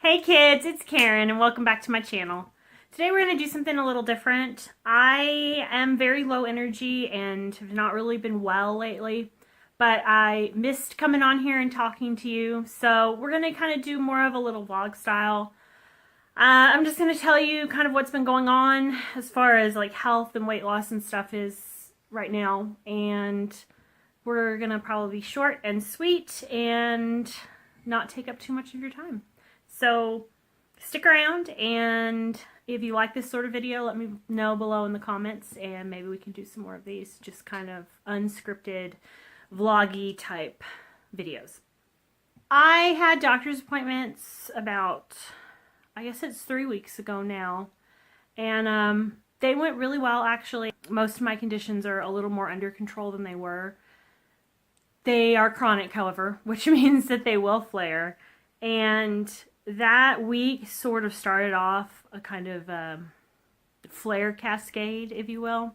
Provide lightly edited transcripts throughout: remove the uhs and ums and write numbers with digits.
Hey kids, it's Karen and welcome back to my channel. Today we're going to do something a little different. I am very low energy and have not really been well lately, but I missed coming on here and talking to you, so we're going to kind of do more of a little vlog style. I'm just going to tell you kind of what's been going on as far as like health and weight loss and stuff is right now, and we're going to probably be short and sweet and not take up too much of your time. So stick around, and if you like this sort of video, let me know below in the comments, and maybe we can do some more of these just kind of unscripted vloggy type videos. I had doctor's appointments about, I guess it's 3 weeks ago now, and they went really well actually. Most of my conditions are a little more under control than they were. They are chronic, however, which means that they will flare, and that week sort of started off a kind of flare cascade, if you will.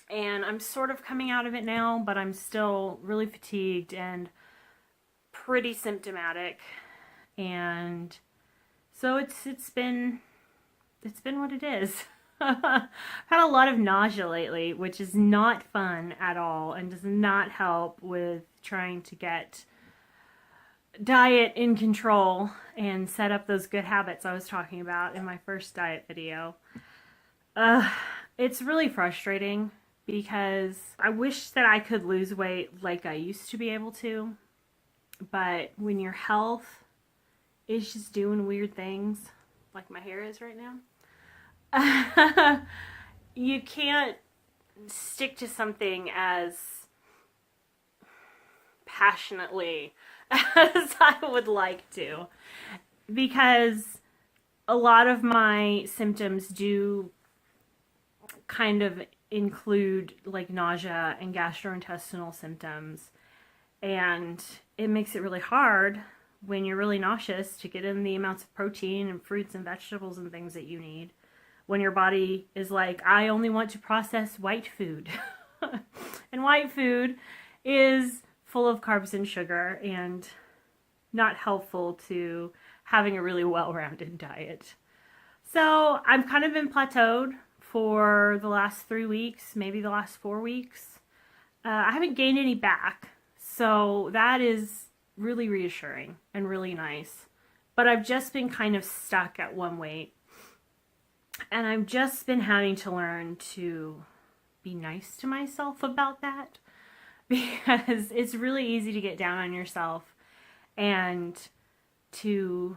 And I'm sort of coming out of it now, but I'm still really fatigued and pretty symptomatic. And so it's been what it is. I've had a lot of nausea lately, which is not fun at all and does not help with trying to get diet in control and set up those good habits I was talking about in my first diet video. It's really frustrating because I wish that I could lose weight like I used to be able to, but when your health is just doing weird things, like my hair is right now, you can't stick to something as passionately as I would like to, because a lot of my symptoms do kind of include like nausea and gastrointestinal symptoms, and it makes it really hard when you're really nauseous to get in the amounts of protein and fruits and vegetables and things that you need when your body is like, I only want to process white food. And white food is full of carbs and sugar and not helpful to having a really well-rounded diet. So I've kind of been plateaued for the last 3 weeks, maybe the last 4 weeks. I haven't gained any back, so that is really reassuring and really nice. But I've just been kind of stuck at one weight, and I've just been having to learn to be nice to myself about that, because it's really easy to get down on yourself and to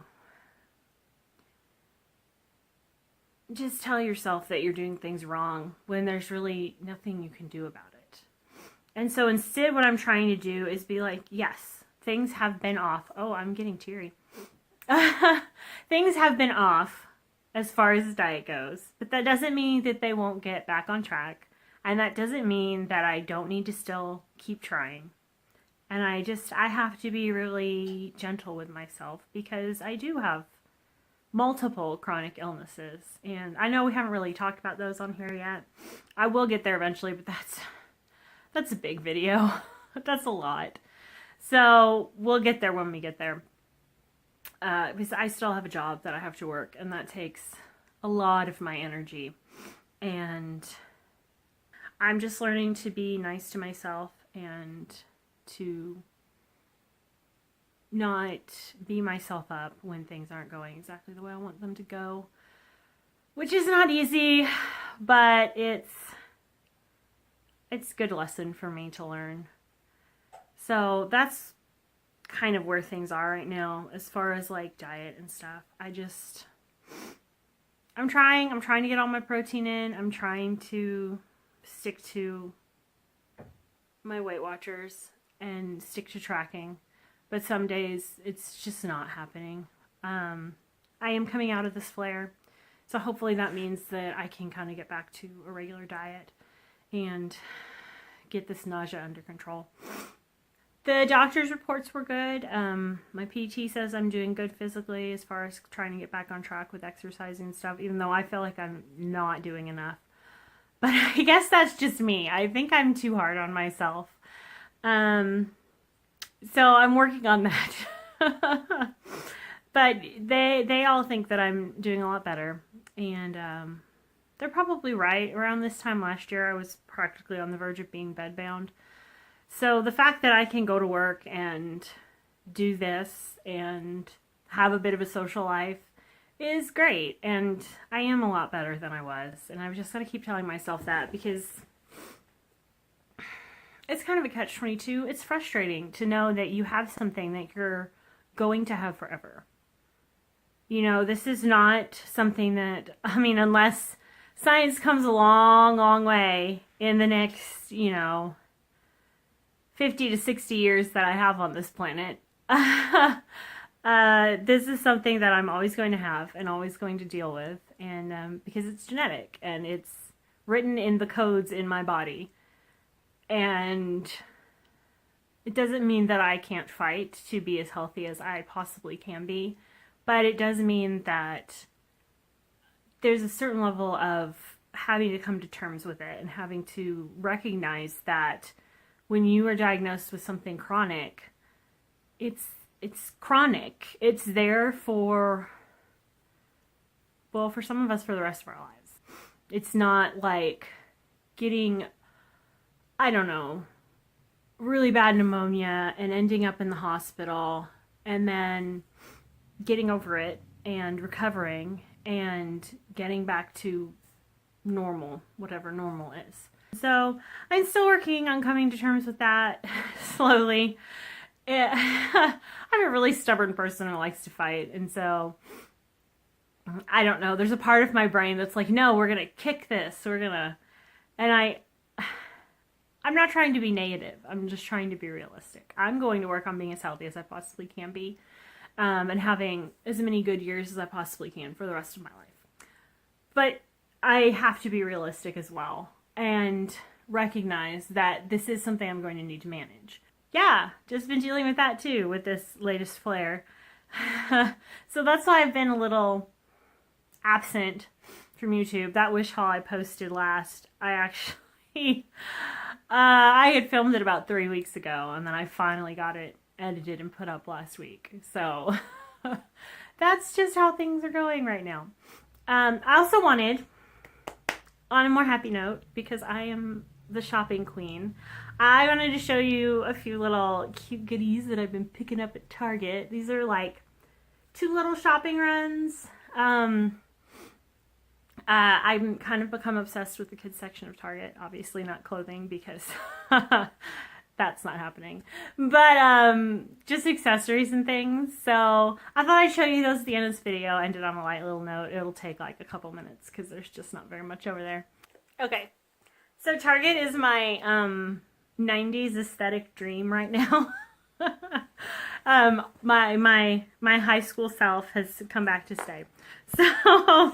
just tell yourself that you're doing things wrong when there's really nothing you can do about it. And so instead, what I'm trying to do is be like, yes, things have been off. Oh, I'm getting teary. Things have been off as far as the diet goes, but that doesn't mean that they won't get back on track. And that doesn't mean that I don't need to still keep trying. And I have to be really gentle with myself, because I do have multiple chronic illnesses. And I know we haven't really talked about those on here yet. I will get there eventually, but that's a big video. That's a lot. So we'll get there when we get there. Because I still have a job that I have to work, and that takes a lot of my energy. And I'm just learning to be nice to myself and to not beat myself up when things aren't going exactly the way I want them to go, which is not easy, but it's a good lesson for me to learn. So that's kind of where things are right now as far as like diet and stuff. I'm trying to get all my protein in. I'm trying to stick to my Weight Watchers and stick to tracking, but some days it's just not happening. I am coming out of this flare, so hopefully that means that I can kind of get back to a regular diet and get this nausea under control. The doctor's reports were good. My PT says I'm doing good physically as far as trying to get back on track with exercising and stuff, even though I feel like I'm not doing enough. But I guess that's just me. I think I'm too hard on myself. So I'm working on that. But they all think that I'm doing a lot better, and they're probably right. Around this time last year, I was practically on the verge of being bedbound. So the fact that I can go to work and do this and have a bit of a social life is great, and I am a lot better than I was, and I've just got to keep telling myself that, because it's kind of a catch-22. It's frustrating to know that you have something that you're going to have forever. You know, this is not something that, I mean, unless science comes a long, long way in the next, 50 to 60 years that I have on this planet, this is something that I'm always going to have and always going to deal with, and because it's genetic and it's written in the codes in my body. And it doesn't mean that I can't fight to be as healthy as I possibly can be, but it does mean that there's a certain level of having to come to terms with it and having to recognize that when you are diagnosed with something chronic, it's chronic. It's there for some of us for the rest of our lives. It's not like getting, I don't know, really bad pneumonia and ending up in the hospital and then getting over it and recovering and getting back to normal, whatever normal is. So I'm still working on coming to terms with that slowly. I'm a really stubborn person who likes to fight, and so I don't know. There's a part of my brain that's like, no, we're gonna kick this. And I'm not trying to be negative. I'm just trying to be realistic. I'm going to work on being as healthy as I possibly can be, and having as many good years as I possibly can for the rest of my life. But I have to be realistic as well and recognize that this is something I'm going to need to manage. Yeah, just been dealing with that too, with this latest flare. So that's why I've been a little absent from YouTube. That wish haul I posted last, I actually, I had filmed it about 3 weeks ago, and then I finally got it edited and put up last week. So that's just how things are going right now. I also wanted, on a more happy note, because I am the shopping queen, I wanted to show you a few little cute goodies that I've been picking up at Target. These are like 2 little shopping runs. I've kind of become obsessed with the kids section of Target. Obviously not clothing, because that's not happening. But just accessories and things. So I thought I'd show you those at the end of this video. Ended on a light little note. It'll take like a couple minutes because there's just not very much over there. Okay. So Target is my 90s aesthetic dream right now. My high school self has come back to stay. So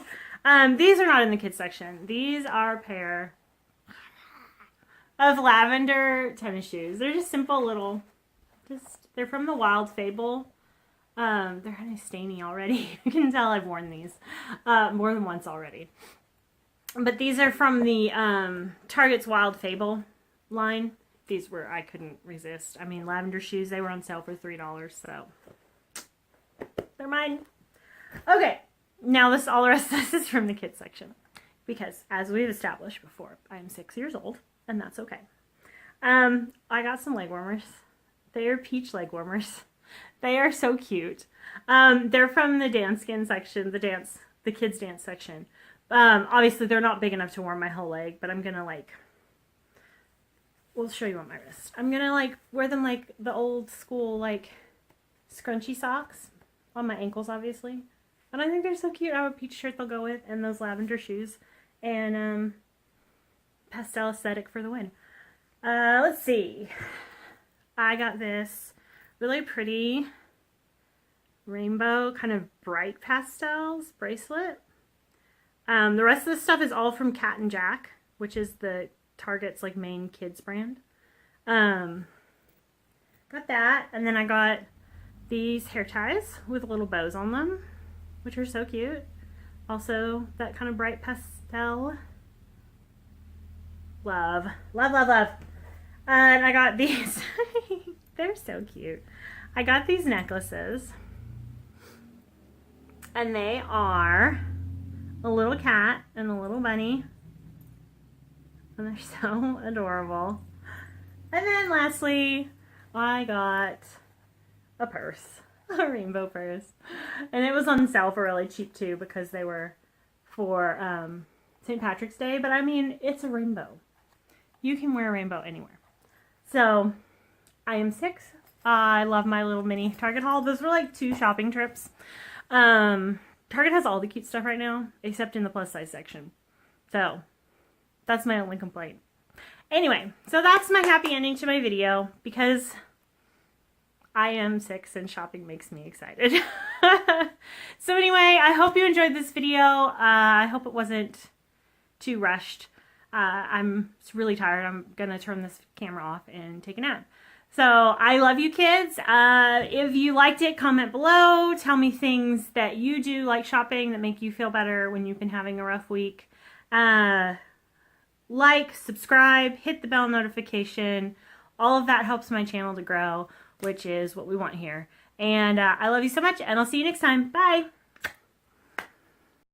these are not in the kids section. These are a pair of lavender tennis shoes. They're just simple little, they're from the Wild Fable. They're kind of stainy already. You can tell I've worn these more than once already. But these are from the Target's Wild Fable line. These were, I couldn't resist. I mean, lavender shoes, they were on sale for $3, so they're mine. Okay, now all the rest of this is from the kids section. Because, as we've established before, I am 6 years old, and that's okay. I got some leg warmers. They are peach leg warmers. They are so cute. They're from the Danskin section, the kids dance section. Obviously, they're not big enough to warm my whole leg, but I'm gonna we'll show you on my wrist. I'm gonna wear them like the old school scrunchy socks on my ankles, obviously. And I think they're so cute. I have a peach shirt they'll go with, and those lavender shoes, and pastel aesthetic for the win. Let's see. I got this really pretty rainbow kind of bright pastels bracelet. The rest of the stuff is all from Cat and Jack, which is the Target's main kids brand. Got that, and then I got these hair ties with little bows on them, which are so cute. Also, that kind of bright pastel. Love, love, love, love. And I got these. They're so cute. I got these necklaces. And they are a little cat and a little bunny. And they're so adorable. And then lastly, I got a purse, a rainbow purse. And it was on sale for really cheap too because they were for St. Patrick's Day. But I mean, it's a rainbow. You can wear a rainbow anywhere. So, I am 6. I love my little mini Target haul. Those were like 2 shopping trips. Target has all the cute stuff right now, except in the plus size section. So, that's my only complaint. Anyway, so that's my happy ending to my video because I am 6 and shopping makes me excited. So anyway, I hope you enjoyed this video. I hope it wasn't too rushed. I'm really tired. I'm gonna turn this camera off and take a nap. So I love you kids. If you liked it, comment below. Tell me things that you do like shopping that make you feel better when you've been having a rough week. Like, subscribe, hit the bell notification. All of that helps my channel to grow, which is what we want here. And I love you so much, and I'll see you next time. Bye!